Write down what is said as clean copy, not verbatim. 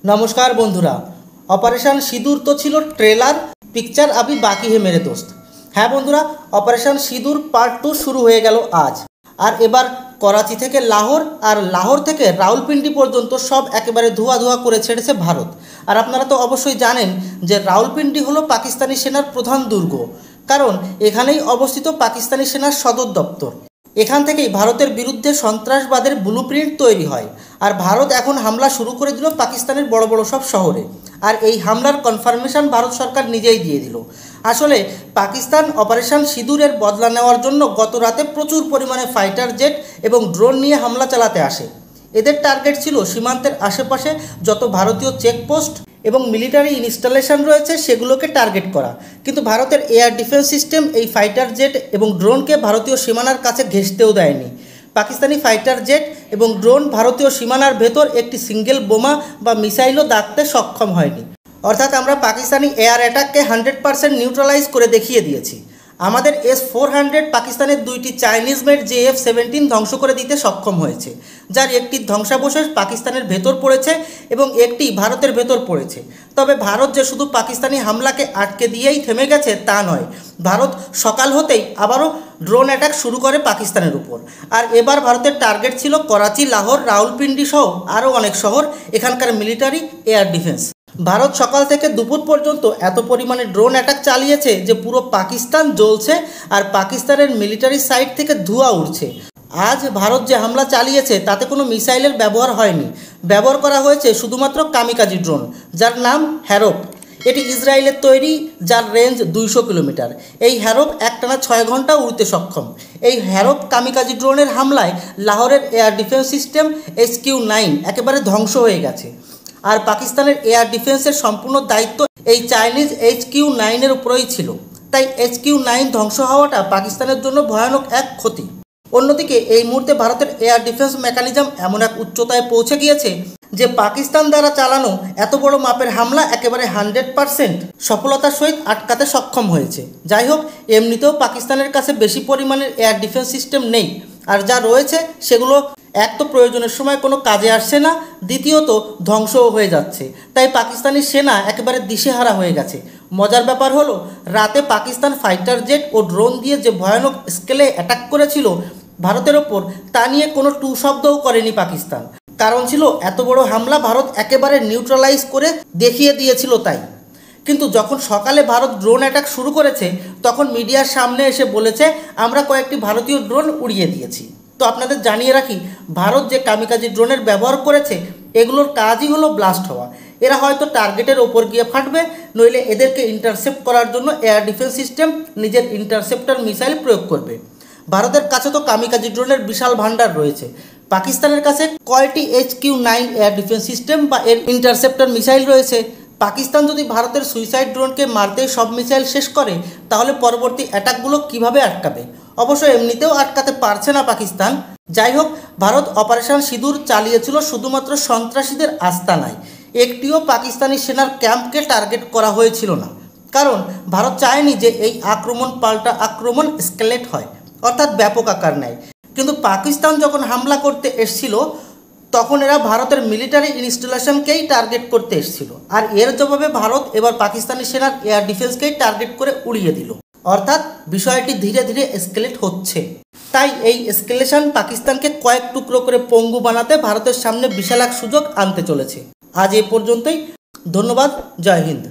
नमस्कार बंधुरा অপারেশন সিঁদুর তো ছিল ট্রেলার পিকচার अभी बाकी है मेरे दोस्त। হ্যাঁ বন্ধুরা, অপারেশন সিঁদুর পার্ট 2 শুরু হয়ে গেল আজ। আর এবার করাচি থেকে লাহোর আর লাহোর থেকে রাউলপিন্ডি পর্যন্ত সব একেবারে ধোয়া ধোয়া করে ছেড়েছে ভারত। আর আপনারা তো অবশ্যই জানেন যে রাউলপিন্ডি হলো পাকিস্তানি সেনার প্রধান দুর্গ, কারণ এখানেই অবস্থিত পাকিস্তানি সেনার সদর দপ্তর। এখান থেকেই ভারতের বিরুদ্ধে সন্ত্রাসবাদের ব্লুপ্রিন্ট তৈরি হয়। আর ভারত এখন হামলা শুরু করে দিল পাকিস্তানের বড় বড় সব শহরে। আর এই হামলার কনফার্মেশন ভারত সরকার নিজেই দিয়ে দিল। আসলে পাকিস্তান অপারেশন সিঁদুরের বদলা নেওয়ার জন্য গত রাতে প্রচুর পরিমাণে ফাইটার জেট এবং ড্রোন নিয়ে হামলা চালাতে আসে। এদের টার্গেট ছিল সীমান্তের আশেপাশে যত ভারতীয় চেকপোস্ট এবং মিলিটারি ইনস্টলেশন রয়েছে সেগুলোকে টার্গেট করা। কিন্তু ভারতের এয়ার ডিফেন্স সিস্টেম এই ফাইটার জেট এবং ড্রোনকে ভারতীয় সীমানার কাছে ঘেঁষতেও দেয়নি। পাকিস্তানি ফাইটার জেট এবং ড্রোন ভারতীয় সীমানার ভেতর একটি সিঙ্গেল বোমা বা মিসাইলও দাগতে সক্ষম হয়নি। অর্থাৎ আমরা পাকিস্তানি এয়ার অ্যাটাককে 100% নিউট্রালাইজ করে দেখিয়ে দিয়েছি। আমাদের S-400 পাকিস্তানের দুইটি চাইনিজ মেড JF-17 ধ্বংস করে দিতে সক্ষম হয়েছে, যার একটি ধ্বংসাবশেষ পাকিস্তানের ভেতর পড়েছে এবং একটি ভারতের ভেতর পড়েছে। তবে ভারত যে শুধু পাকিস্তানি হামলাকে আটকে দিয়েই থেমে গেছে তা নয়, ভারত সকাল হতেই আবারও ড্রোন অ্যাটাক শুরু করে পাকিস্তানের উপর। আর এবার ভারতের টার্গেট ছিল করাচি, লাহোর, রাউলপিন্ডি সহ আরও অনেক শহর, এখানকার মিলিটারি এয়ার ডিফেন্স। ভারত সকাল থেকে দুপুর পর্যন্ত এত পরিমাণে ড্রোন অ্যাটাক চালিয়েছে যে পুরো পাকিস্তান জ্বলছে আর পাকিস্তানের মিলিটারি সাইট থেকে ধোঁয়া উঠছে। আজ ভারত যে হামলা চালিয়েছে তাতে কোনো মিসাইলের ব্যবহার হয়নি, ব্যবহার করা হয়েছে শুধুমাত্র কামিকাজি ড্রোন, যার নাম হ্যারোপ। এটি ইসরায়েলের তৈরি, যার রেঞ্জ 200 কিলোমিটার। এই হ্যারোপ একটানা 6 ঘন্টা উড়তে সক্ষম। এই হ্যারোপ কামিকাজি ড্রোনের হামলায় লাহোরের এয়ার ডিফেন্স সিস্টেম HQ-9 একেবারে ধ্বংস হয়ে গেছে। আর পাকিস্তানের এয়ার ডিফেন্সের সম্পূর্ণ দায়িত্ব এই চাইনিজ HQ-9 উপরেই ছিল। তাই HQ-9 ধ্বংস হওয়াটা পাকিস্তানের জন্য ভয়ানক এক ক্ষতি। অন্যদিকে এই মুহূর্তে ভারতের এয়ার ডিফেন্স মেকানিজম এমন এক উচ্চতায় পৌঁছে গিয়েছে যে পাকিস্তান দ্বারা চালানো এত বড় মাপের হামলা একেবারে 100% সফলতার সহিত আটকাতে সক্ষম হয়েছে। যাই হোক, এমনিতেও পাকিস্তানের কাছে বেশি পরিমাণের এয়ার ডিফেন্স সিস্টেম নেই, আর যা রয়েছে সেগুলো এক তো প্রয়োজনের সময় কোনো কাজে আসছে না, দ্বিতীয়ত ধ্বংসও হয়ে যাচ্ছে। তাই পাকিস্তানি সেনা একেবারে দিশেহারা হয়ে গেছে। মজার ব্যাপার হলো, রাতে পাকিস্তান ফাইটার জেট ও ড্রোন দিয়ে যে ভয়ানক স্কেলে অ্যাটাক করেছিল ভারতের ওপর, তা নিয়ে কোনো টু শব্দও করেনি পাকিস্তান। কারণ ছিল এত বড় হামলা ভারত একেবারে নিউট্রালাইজ করে দেখিয়ে দিয়েছিল তাই। কিন্তু যখন সকালে ভারত ড্রোন অ্যাটাক শুরু করেছে তখন মিডিয়ার সামনে এসে বলেছে আমরা কয়েকটি ভারতীয় ড্রোন উড়িয়ে দিয়েছি। তো আপনাদের জানিয়ে রাখি, ভারত যে কামিকাজি ড্রোনের ব্যবহার করেছে এগুলোর কাজই হলো ব্লাস্ট হওয়া। এরা হয়তো টার্গেটের ওপর গিয়ে ফাটবে, নইলে এদেরকে ইন্টারসেপ্ট করার জন্য এয়ার ডিফেন্স সিস্টেম নিজের ইন্টারসেপ্টর মিসাইল প্রয়োগ করবে। ভারতের কাছে তো কামিকাজি ড্রোনের বিশাল ভান্ডার রয়েছে। পাকিস্তানের কাছে কয়টি HQ-9 এয়ার ডিফেন্স সিস্টেম বা এর ইন্টারসেপ্টর মিসাইল রয়েছে? পাকিস্তান যদি ভারতের সুইসাইড ড্রোনকে মারতেই সব মিসাইল শেষ করে তাহলে পরবর্তী অ্যাটাকগুলো কিভাবে আটকাবে? অবশ্য এমনিতেও আটকাতে পারছে না পাকিস্তান। যাই হোক, ভারত অপারেশন সিঁদুর চালিয়েছিল শুধুমাত্র সন্ত্রাসীদের আস্তানায়। একটিও পাকিস্তানি সেনার ক্যাম্পকে টার্গেট করা হয়েছিল না, কারণ ভারত চায়নি যে এই আক্রমণ পাল্টা আক্রমণ স্কেলেট হয়, অর্থাৎ ব্যাপক আকার নেয়। কিন্তু পাকিস্তান যখন হামলা করতে এসেছিল তখন এরা ভারতের মিলিটারি ইনস্টলেশনকেই টার্গেট করতে এসেছিল। আর এর জবাবে ভারত এবার পাকিস্তানি সেনার এয়ার ডিফেন্সকেই টার্গেট করে উড়িয়ে দিল। অর্থাৎ বিষয়টি ধীরে ধীরে এসকেলেট হচ্ছে। তাই এই এসকেলেশন পাকিস্তানকে কয়েক টুকরো করে পঙ্গু বানাতে ভারতের সামনে বিশাল এক সুযোগ আনতে চলেছে। আজ এ পর্যন্তই। ধন্যবাদ। জয় হিন্দ।